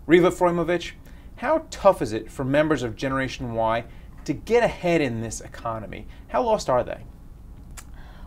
Riva Froymovich, how tough is it for members of Generation Y to get ahead in this economy? How lost are they?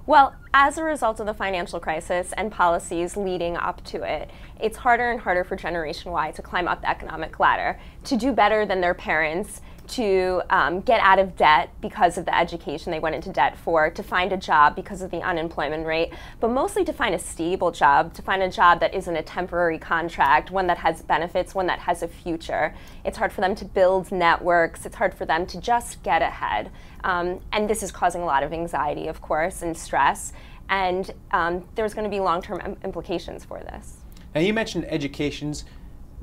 Well, as a result of the financial crisis and policies leading up to it, it's harder and harder for Generation Y to climb up the economic ladder, to do better than their parents, to get out of debt because of the education they went into debt for, to find a job because of the unemployment rate, but mostly to find a stable job, to find a job that isn't a temporary contract, one that has benefits, one that has a future. It's hard for them to build networks. It's hard for them to just get ahead. And this is causing a lot of anxiety, of course, and stress. And there's going to be long-term implications for this. Now, you mentioned educations.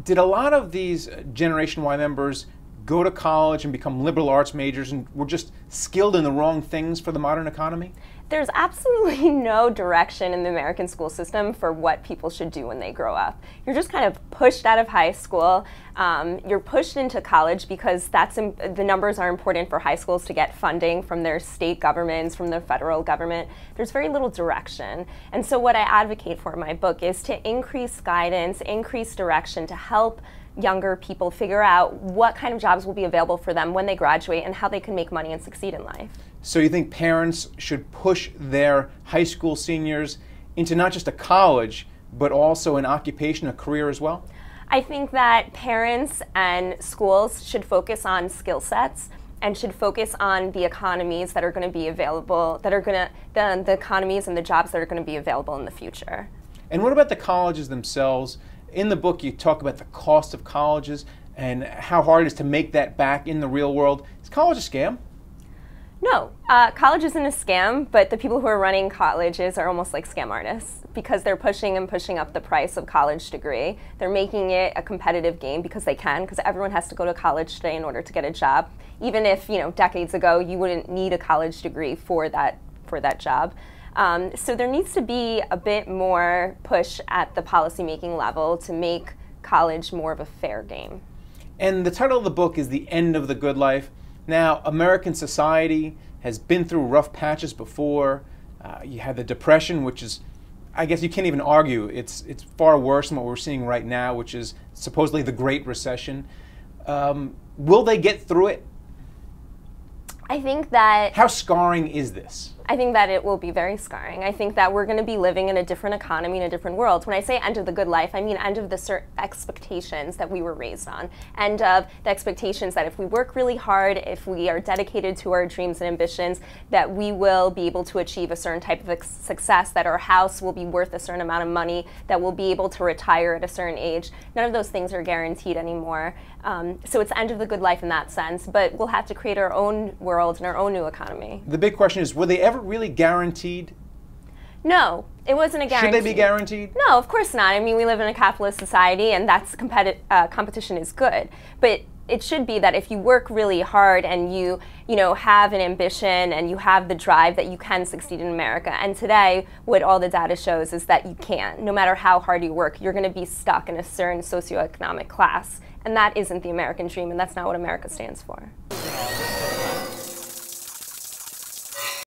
Did a lot of these Generation Y members go to college and become liberal arts majors and were just skilled in the wrong things for the modern economy? There's absolutely no direction in the American school system for what people should do when they grow up. You're just kind of pushed out of high school. You're pushed into college because the numbers are important for high schools to get funding from their state governments, from the federal government. There's very little direction. And so what I advocate for in my book is to increase guidance, increase direction to help younger people figure out what kind of jobs will be available for them when they graduate and how they can make money and succeed in life. So you think parents should push their high school seniors into not just a college, but also an occupation, a career as well? I think that parents and schools should focus on skill sets and should focus on the economies that are going to be available, the economies and the jobs that are going to be available in the future. And what about the colleges themselves? In the book, you talk about the cost of colleges and how hard it is to make that back in the real world. Is college a scam? No, college isn't a scam, but the people who are running colleges are almost like scam artists because they're pushing and pushing up the price of college degree. They're making it a competitive game because they can, because everyone has to go to college today in order to get a job. Even if, decades ago you wouldn't need a college degree for that job. So there needs to be a bit more push at the policymaking level to make college more of a fair game. And the title of the book is The End of the Good Life. Now, American society has been through rough patches before. You had the Depression, which is, I guess you can't even argue, it's far worse than what we're seeing right now, which is supposedly the Great Recession. Will they get through it? I think that... How scarring is this? I think that it will be very scarring. I think that we're going to be living in a different economy, in a different world. When I say end of the good life, I mean end of the expectations that we were raised on. End of the expectations that if we work really hard, if we are dedicated to our dreams and ambitions, that we will be able to achieve a certain type of success, that our house will be worth a certain amount of money, that we'll be able to retire at a certain age. None of those things are guaranteed anymore. So it's end of the good life in that sense, but we'll have to create our own world and our own new economy. The big question is, were they ever really guaranteed? No, it wasn't a guarantee. Should they be guaranteed? No, of course not. I mean, we live in a capitalist society, and that's competition is good. But it should be that if you work really hard and you have an ambition and you have the drive, that you can succeed in America. And today, what all the data shows is that you can't. No matter how hard you work, you're going to be stuck in a certain socioeconomic class. And that isn't the American dream, and that's not what America stands for.